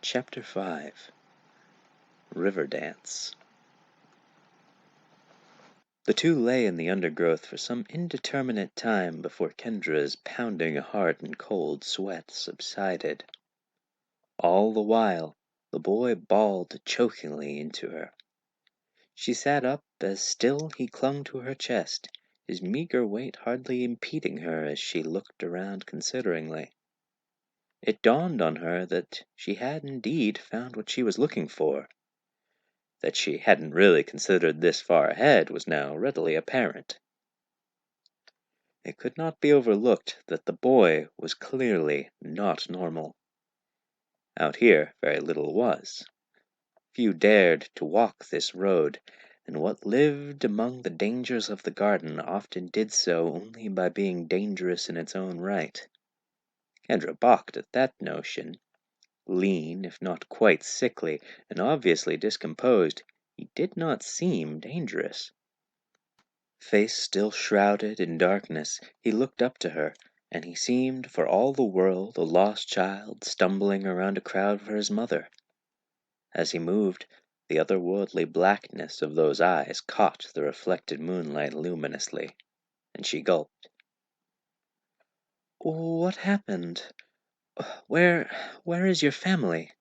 Chapter 5 River Dance. The two lay in the undergrowth for some indeterminate time before Kendra's pounding heart and cold sweat subsided. All the while, the boy bawled chokingly into her. She sat up as still he clung to her chest, his meager weight hardly impeding her as she looked around consideringly. It dawned on her that she had indeed found what she was looking for. That she hadn't really considered this far ahead was now readily apparent. It could not be overlooked that the boy was clearly not normal. Out here, very little was. Few dared to walk this road, and what lived among the dangers of the garden often did so only by being dangerous in its own right. Kendra balked at that notion. Lean, if not quite sickly, and obviously discomposed, he did not seem dangerous. Face still shrouded in darkness, he looked up to her, and he seemed for all the world a lost child stumbling around a crowd for his mother. As he moved, the otherworldly blackness of those eyes caught the reflected moonlight luminously, and she gulped. "What happened? Where is your family?"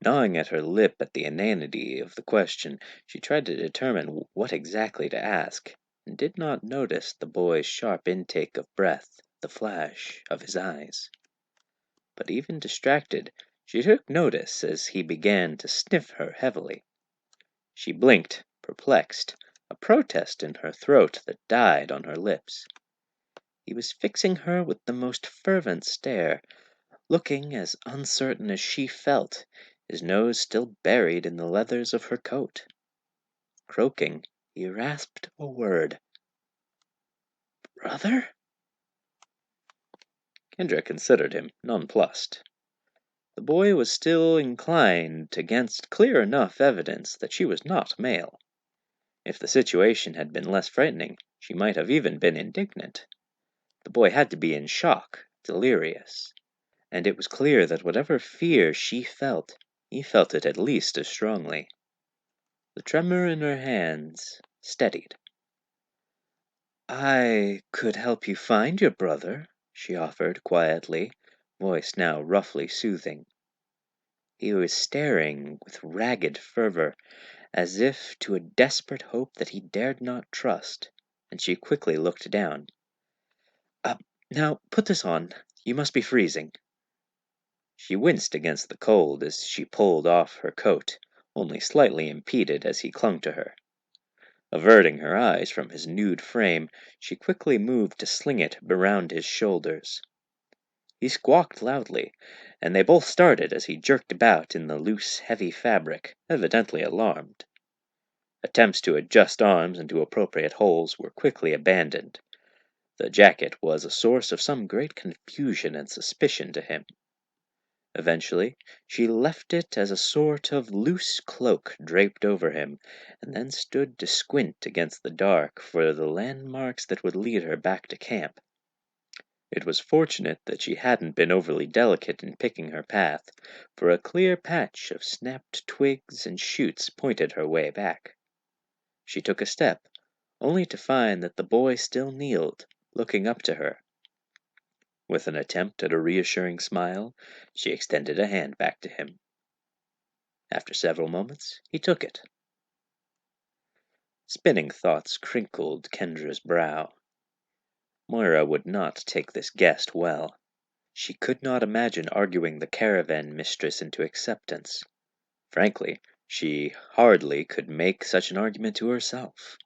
Gnawing at her lip at the inanity of the question, she tried to determine what exactly to ask, and did not notice the boy's sharp intake of breath, the flash of his eyes. But even distracted, she took notice as he began to sniff her heavily. She blinked, perplexed, a protest in her throat that died on her lips. He was fixing her with the most fervent stare, looking as uncertain as she felt, his nose still buried in the leathers of her coat. Croaking, he rasped a word. "Brother?" Kendra considered him, nonplussed. The boy was still inclined against clear enough evidence that she was not male. If the situation had been less frightening, she might have even been indignant. The boy had to be in shock, delirious. And it was clear that whatever fear she felt, he felt it at least as strongly. The tremor in her hands steadied. "I could help you find your brother," she offered quietly, voice now roughly soothing. He was staring with ragged fervor, as if to a desperate hope that he dared not trust, and she quickly looked down. Now put this on. You must be freezing." She winced against the cold as she pulled off her coat, only slightly impeded as he clung to her. Averting her eyes from his nude frame, she quickly moved to sling it around his shoulders. He squawked loudly, and they both started as he jerked about in the loose, heavy fabric, evidently alarmed. Attempts to adjust arms into appropriate holes were quickly abandoned. The jacket was a source of some great confusion and suspicion to him. Eventually, she left it as a sort of loose cloak draped over him, and then stood to squint against the dark for the landmarks that would lead her back to camp. It was fortunate that she hadn't been overly delicate in picking her path, for a clear patch of snapped twigs and shoots pointed her way back. She took a step, only to find that the boy still kneeled, looking up to her. With an attempt at a reassuring smile, she extended a hand back to him. After several moments, he took it. Spinning thoughts crinkled Kendra's brow. Moira would not take this guest well. She could not imagine arguing the caravan mistress into acceptance. Frankly, she hardly could make such an argument to herself.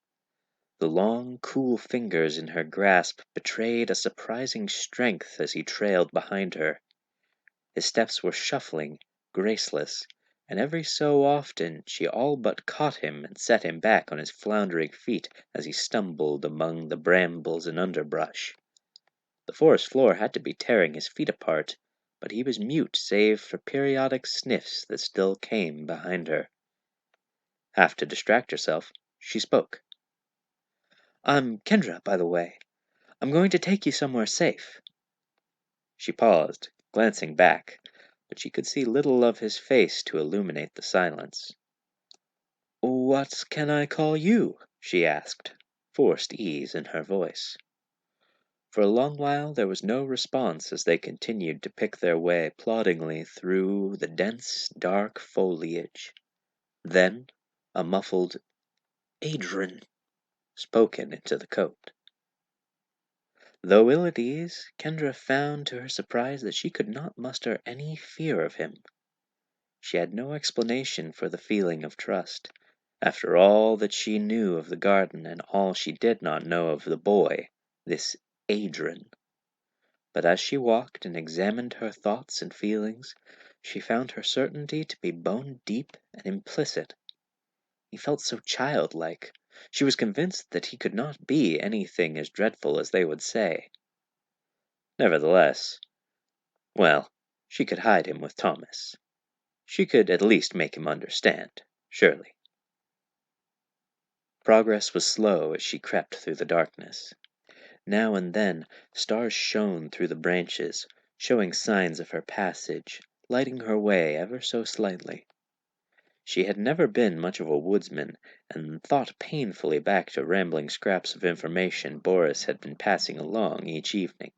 The long, cool fingers in her grasp betrayed a surprising strength as he trailed behind her. His steps were shuffling, graceless, and every so often she all but caught him and set him back on his floundering feet as he stumbled among the brambles and underbrush. The forest floor had to be tearing his feet apart, but he was mute save for periodic sniffs that still came behind her. Half to distract herself, she spoke. "I'm Kendra, by the way. I'm going to take you somewhere safe." She paused, glancing back. but she could see little of his face to illuminate the silence. "What can I call you?" she asked, forced ease in her voice. For a long while there was no response as they continued to pick their way ploddingly through the dense, dark foliage. Then a muffled "Adrian" spoken into the coat. Though ill at ease, Kendra found to her surprise that she could not muster any fear of him. She had no explanation for the feeling of trust, after all that she knew of the garden and all she did not know of the boy, this Adrian. But as she walked and examined her thoughts and feelings, she found her certainty to be bone deep and implicit. He felt so childlike. She was convinced that he could not be anything as dreadful as they would say. Nevertheless, well, she could hide him with Thomas. She could at least make him understand, surely. Progress was slow as she crept through the darkness. Now and then stars shone through the branches, showing signs of her passage, lighting her way ever so slightly. She had never been much of a woodsman, and thought painfully back to rambling scraps of information Boris had been passing along each evening.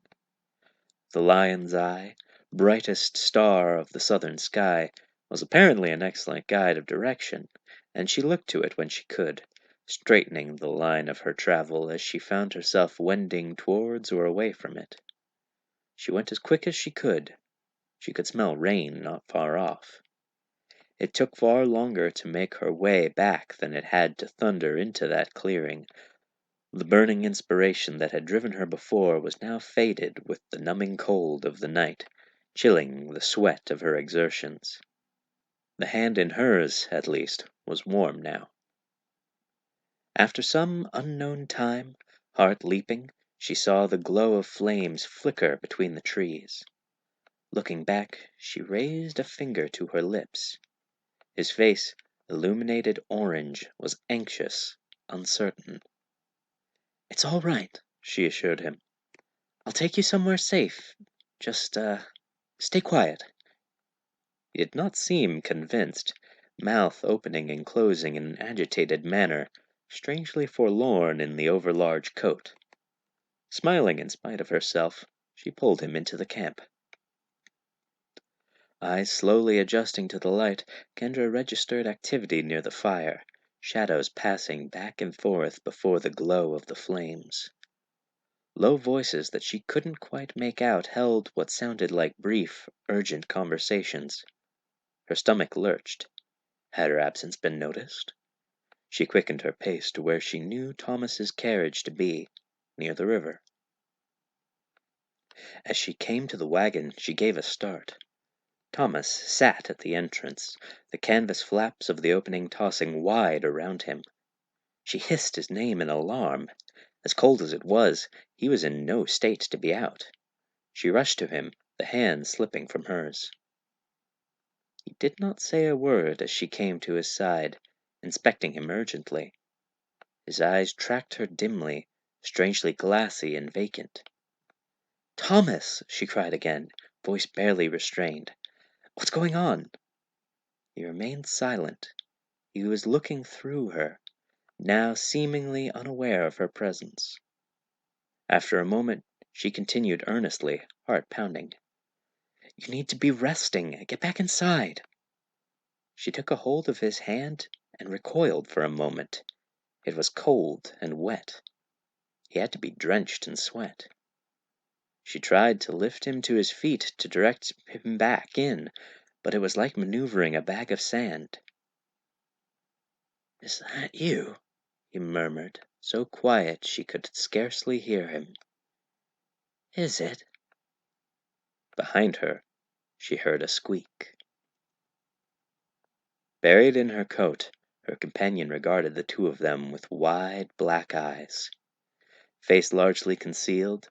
The lion's eye, brightest star of the southern sky, was apparently an excellent guide of direction, and she looked to it when she could, straightening the line of her travel as she found herself wending towards or away from it. She went as quick as she could. She could smell rain not far off. It took far longer to make her way back than it had to thunder into that clearing. The burning inspiration that had driven her before was now faded with the numbing cold of the night, chilling the sweat of her exertions. The hand in hers, at least, was warm now. After some unknown time, heart leaping, she saw the glow of flames flicker between the trees. Looking back, she raised a finger to her lips. His face, illuminated orange, was anxious, uncertain. "It's all right," she assured him. "I'll take you somewhere safe. Just, stay quiet." He did not seem convinced, mouth opening and closing in an agitated manner, strangely forlorn in the overlarge coat. Smiling in spite of herself, she pulled him into the camp. Eyes slowly adjusting to the light, Kendra registered activity near the fire, shadows passing back and forth before the glow of the flames. Low voices that she couldn't quite make out held what sounded like brief, urgent conversations. Her stomach lurched. Had her absence been noticed? She quickened her pace to where she knew Thomas's carriage to be, near the river. As she came to the wagon, she gave a start. Thomas sat at the entrance, the canvas flaps of the opening tossing wide around him. She hissed his name in alarm. As cold as it was, he was in no state to be out. She rushed to him, the hand slipping from hers. He did not say a word as she came to his side, inspecting him urgently. His eyes tracked her dimly, strangely glassy and vacant. "Thomas!" she cried again, voice barely restrained. "What's going on?" He remained silent. He was looking through her, now seemingly unaware of her presence. After a moment, she continued earnestly, heart pounding. "You need to be resting. Get back inside." She took a hold of his hand and recoiled for a moment. It was cold and wet. He had to be drenched in sweat. She tried to lift him to his feet to direct him back in, but it was like maneuvering a bag of sand. "Is that you?" he murmured, so quiet she could scarcely hear him. "Is it?" Behind her, she heard a squeak. Buried in her coat, her companion regarded the two of them with wide black eyes. Face largely concealed,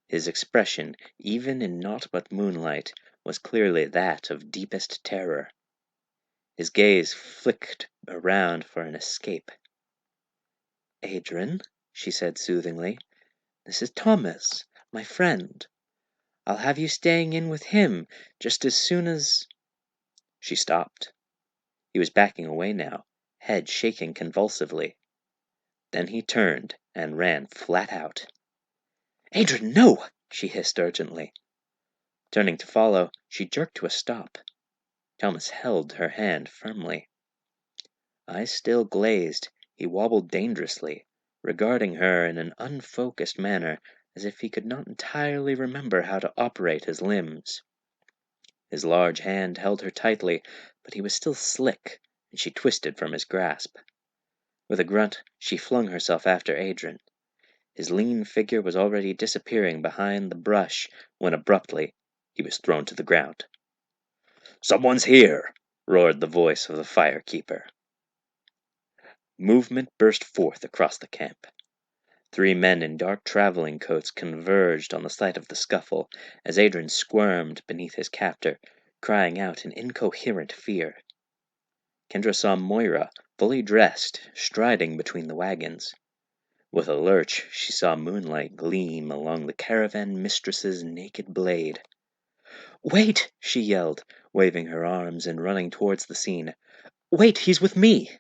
his expression, even in naught but moonlight, was clearly that of deepest terror. His gaze flicked around for an escape. "Adrian," she said soothingly, "this is Thomas, my friend. I'll have you staying in with him just as soon as She stopped. He was backing away now, head shaking convulsively. Then he turned and ran flat out. "Adrian, no!" she hissed urgently. Turning to follow, she jerked to a stop. Thomas held her hand firmly. Eyes still glazed, he wobbled dangerously, regarding her in an unfocused manner, as if he could not entirely remember how to operate his limbs. His large hand held her tightly, but he was still slick, and she twisted from his grasp. With a grunt, she flung herself after Adrian. His lean figure was already disappearing behind the brush when abruptly he was thrown to the ground. "Someone's here!" roared the voice of the firekeeper. Movement burst forth across the camp. 3 men in dark traveling coats converged on the site of the scuffle as Adrian squirmed beneath his captor, crying out in incoherent fear. Kendra saw Moira, fully dressed, striding between the wagons. With a lurch, she saw Moonlight gleam along the caravan mistress's naked blade. "Wait!" she yelled, waving her arms and running towards the scene. "Wait, he's with me!"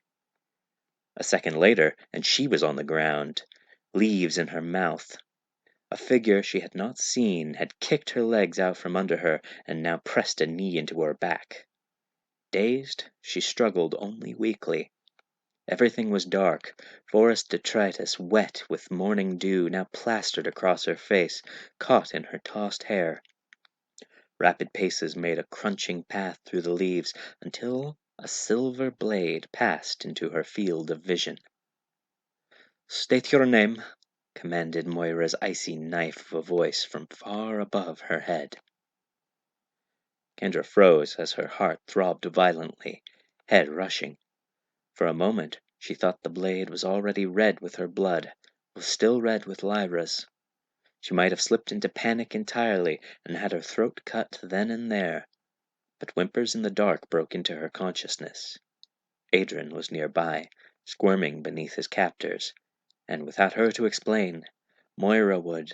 A second later, and she was on the ground, leaves in her mouth. A figure she had not seen had kicked her legs out from under her and now pressed a knee into her back. Dazed, she struggled only weakly. Everything was dark, forest detritus wet with morning dew now plastered across her face, caught in her tossed hair. Rapid paces made a crunching path through the leaves until a silver blade passed into her field of vision. "State your name," commanded Moira's icy knife of a voice from far above her head. Kendra froze as her heart throbbed violently, head rushing. For a moment she thought the blade was already red with her blood, was still red with Lyra's. She might have slipped into panic entirely and had her throat cut then and there, but whimpers in the dark broke into her consciousness. Adrian was nearby, squirming beneath his captors, and without her to explain, Moira would...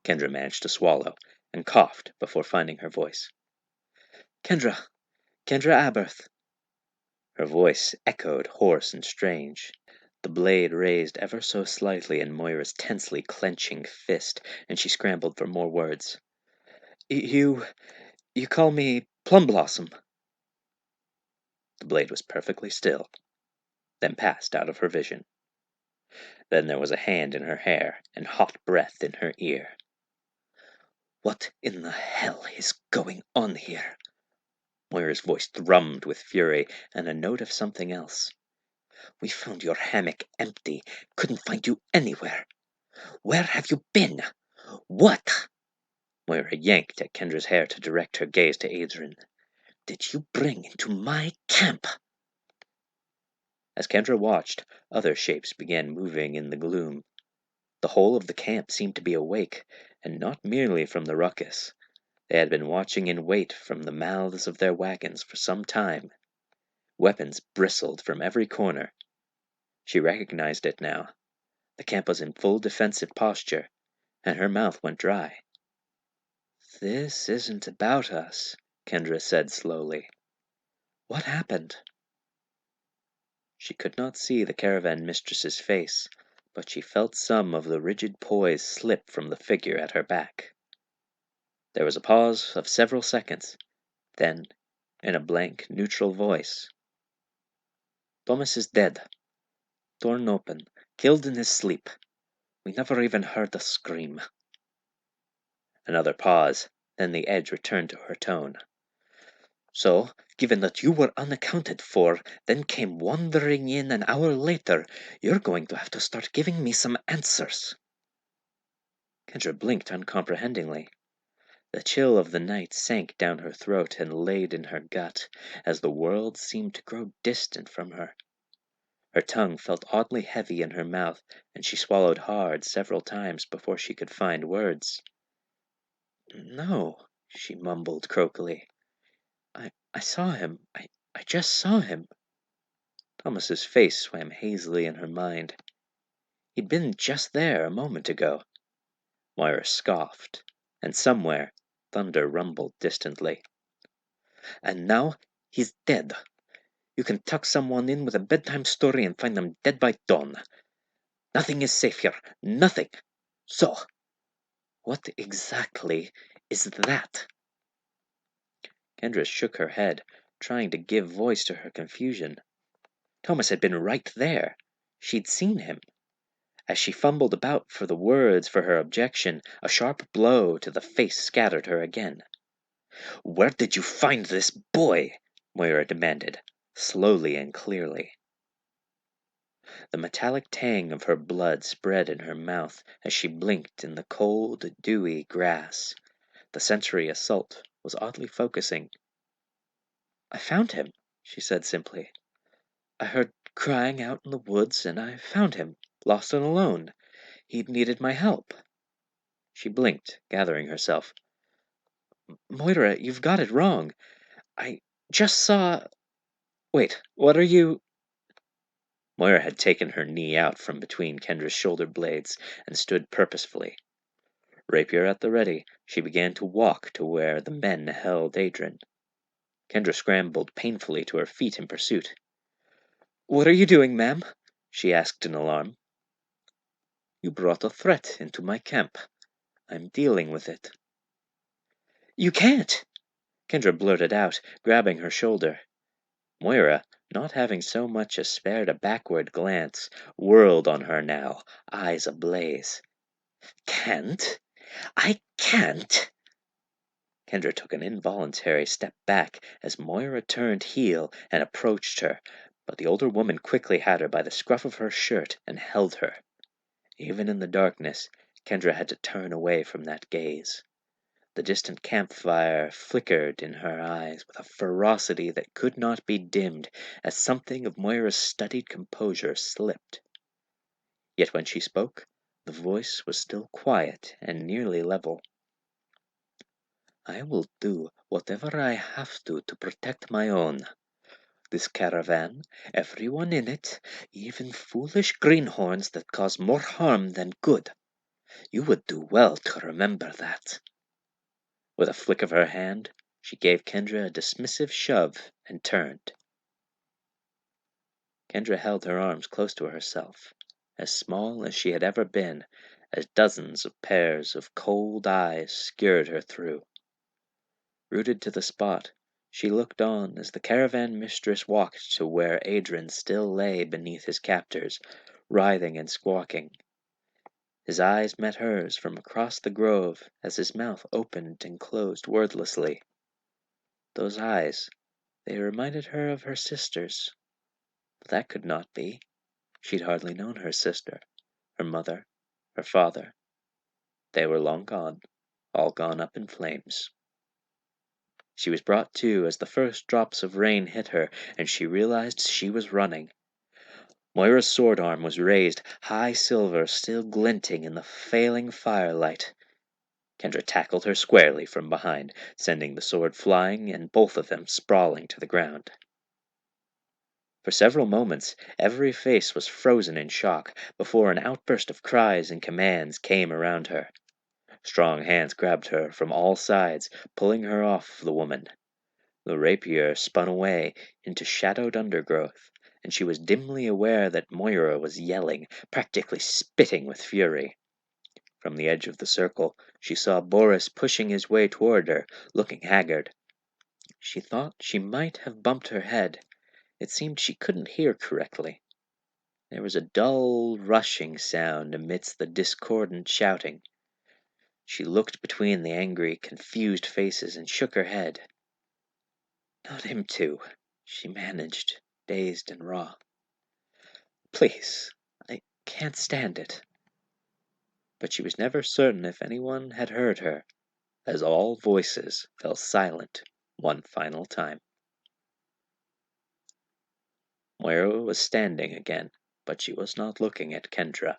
Kendra managed to swallow, and coughed before finding her voice. "Kendra Aberth." Her voice echoed hoarse and strange. The blade raised ever so slightly in Moira's tensely clenching fist, and she scrambled for more words. You call me Plum Blossom." The blade was perfectly still, then passed out of her vision. Then there was a hand in her hair and hot breath in her ear. "What in the hell is going on here?" Moira's voice thrummed with fury and a note of something else. "We found your hammock empty. Couldn't find you anywhere. Where have you been? What?" Moira yanked at Kendra's hair to direct her gaze to Adrian. "Did you bring into my camp?" As Kendra watched, other shapes began moving in the gloom. The whole of the camp seemed to be awake, and not merely from the ruckus. They had been watching in wait from the mouths of their wagons for some time. Weapons bristled from every corner. She recognized it now. The camp was in full defensive posture, and her mouth went dry. "This isn't about us," Kendra said slowly. "What happened?" She could not see the caravan mistress's face, but she felt some of the rigid poise slip from the figure at her back. There was a pause of several seconds. Then, in a blank, neutral voice, "Thomas is dead. Torn open. Killed in his sleep. We never even heard a scream." Another pause, then the edge returned to her tone. "So, given that you were unaccounted for, then came wandering in an hour later, you're going to have to start giving me some answers." Kendra blinked uncomprehendingly. The chill of the night sank down her throat and laid in her gut, as the world seemed to grow distant from her. Her tongue felt oddly heavy in her mouth, and she swallowed hard several times before she could find words. "No," she mumbled croakily. I saw him. I just saw him." Thomas's face swam hazily in her mind. He'd been just there a moment ago. Moira scoffed, and somewhere thunder rumbled distantly. And now he's dead. You can tuck someone in with a bedtime story and find them dead by dawn. Nothing is safe here. Nothing. So, what exactly is that? Kendra shook her head, trying to give voice to her confusion. Thomas had been right there. She'd seen him. As she fumbled about for the words for her objection, a sharp blow to the face scattered her again. "Where did you find this boy?" Moira demanded, slowly and clearly. The metallic tang of her blood spread in her mouth as she blinked in the cold, dewy grass. The sensory assault was oddly focusing. "I found him," she said simply. "I heard crying out in the woods, and I found him, lost and alone. He'd needed my help." She blinked, gathering herself. "Moira, you've got it wrong. I just saw... Wait, what are you..." Moira had taken her knee out from between Kendra's shoulder blades and stood purposefully. Rapier at the ready, she began to walk to where the men held Adrian. Kendra scrambled painfully to her feet in pursuit. "What are you doing, ma'am?" she asked in alarm. "You brought a threat into my camp. I'm dealing with it." "You can't!" Kendra blurted out, grabbing her shoulder. Moira, not having so much as spared a backward glance, whirled on her now, eyes ablaze. "Can't? I can't!" Kendra took an involuntary step back as Moira turned heel and approached her, but the older woman quickly had her by the scruff of her shirt and held her. Even in the darkness, Kendra had to turn away from that gaze. The distant campfire flickered in her eyes with a ferocity that could not be dimmed as something of Moira's studied composure slipped. Yet when she spoke, the voice was still quiet and nearly level. "I will do whatever I have to protect my own. This caravan, everyone in it, even foolish greenhorns that cause more harm than good. You would do well to remember that." With a flick of her hand, she gave Kendra a dismissive shove and turned. Kendra held her arms close to herself, as small as she had ever been, as dozens of pairs of cold eyes skewered her through. Rooted to the spot, she looked on as the caravan mistress walked to where Adrian still lay beneath his captors, writhing and squawking. His eyes met hers from across the grove as his mouth opened and closed wordlessly. Those eyes, they reminded her of her sister's. But that could not be. She'd hardly known her sister, her mother, her father. They were long gone, all gone up in flames. She was brought to as the first drops of rain hit her, and she realized she was running. Moira's sword arm was raised, high silver still glinting in the failing firelight. Kendra tackled her squarely from behind, sending the sword flying and both of them sprawling to the ground. For several moments, every face was frozen in shock before an outburst of cries and commands came around her. Strong hands grabbed her from all sides, pulling her off the woman. The rapier spun away into shadowed undergrowth, and she was dimly aware that Moira was yelling, practically spitting with fury. From the edge of the circle, she saw Boris pushing his way toward her, looking haggard. She thought she might have bumped her head. It seemed she couldn't hear correctly. There was a dull, rushing sound amidst the discordant shouting. She looked between the angry, confused faces and shook her head. "Not him too," she managed, dazed and raw. "Please, I can't stand it." But she was never certain if anyone had heard her, as all voices fell silent one final time. Moira was standing again, but she was not looking at Kendra.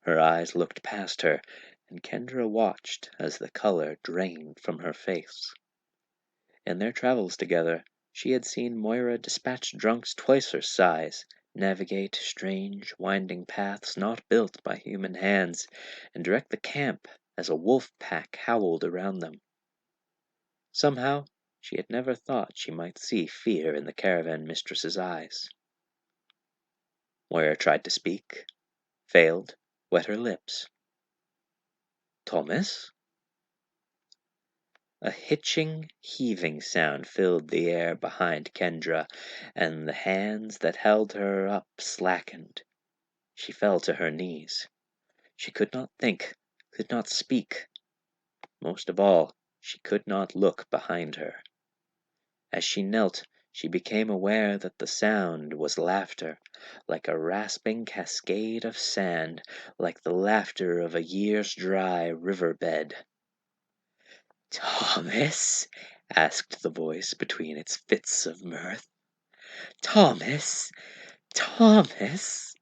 Her eyes looked past her, and Kendra watched as the color drained from her face. In their travels together, she had seen Moira dispatch drunks twice her size, navigate strange, winding paths not built by human hands, and direct the camp as a wolf pack howled around them. Somehow, She had never thought she might see fear in the caravan mistress's eyes. Moira tried to speak, failed, wet her lips. "Thomas?" A hitching, heaving sound filled the air behind Kendra, and the hands that held her up slackened. She fell to her knees. She could not think, could not speak. Most of all, she could not look behind her. As she knelt, she became aware that the sound was laughter, like a rasping cascade of sand, like the laughter of a year's dry river bed. "Thomas?" asked the voice between its fits of mirth. "Thomas? Thomas?"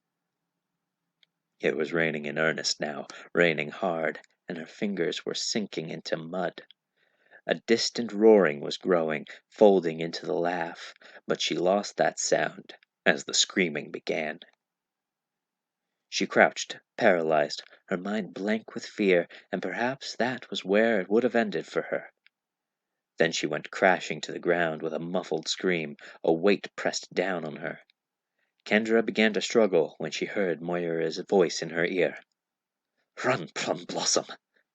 It was raining in earnest now, raining hard, and her fingers were sinking into mud. A distant roaring was growing, folding into the laugh, but she lost that sound as the screaming began. She crouched, paralyzed, her mind blank with fear, and perhaps that was where it would have ended for her. Then she went crashing to the ground with a muffled scream, a weight pressed down on her. Kendra began to struggle when she heard Moira's voice in her ear. "Run, Plum Blossom,"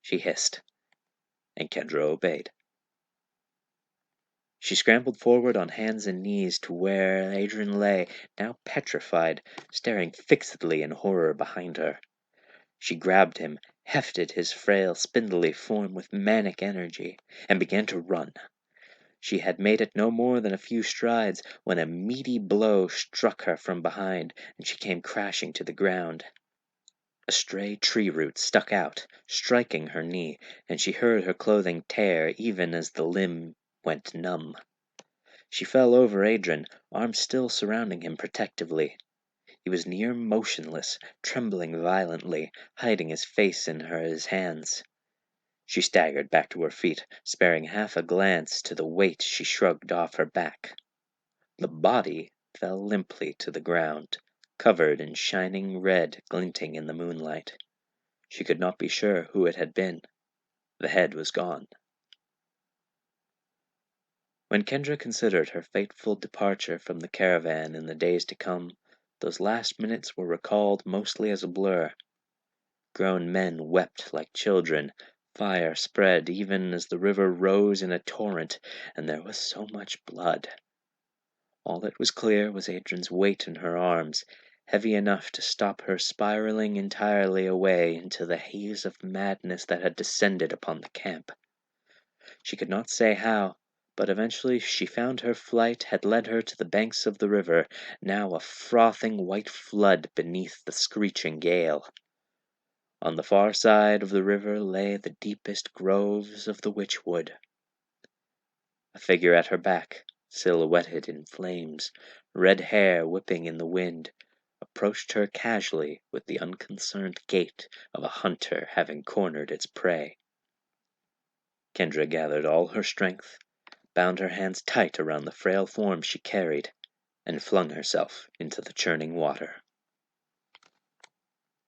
she hissed, and Kendra obeyed. She scrambled forward on hands and knees to where Adrian lay, now petrified, staring fixedly in horror behind her. She grabbed him, hefted his frail, spindly form with manic energy, and began to run. She had made it no more than a few strides when a meaty blow struck her from behind, and she came crashing to the ground. A stray tree root stuck out, striking her knee, and she heard her clothing tear even as the limb went numb. She fell over Adrian, arms still surrounding him protectively. He was near motionless, trembling violently, hiding his face in his hands. She staggered back to her feet, sparing half a glance to the weight she shrugged off her back. The body fell limply to the ground, covered in shining red glinting in the moonlight. She could not be sure who it had been. The head was gone. When Kendra considered her fateful departure from the caravan in the days to come, those last minutes were recalled mostly as a blur. Grown men wept like children, fire spread even as the river rose in a torrent, and there was so much blood. All that was clear was Adrian's weight in her arms, heavy enough to stop her spiraling entirely away into the haze of madness that had descended upon the camp. She could not say how, but eventually she found her flight had led her to the banks of the river, now a frothing white flood beneath the screeching gale. On the far side of the river lay the deepest groves of the witchwood. A figure at her back, silhouetted in flames, red hair whipping in the wind, approached her casually with the unconcerned gait of a hunter having cornered its prey. Kendra gathered all her strength, bound her hands tight around the frail form she carried, and flung herself into the churning water.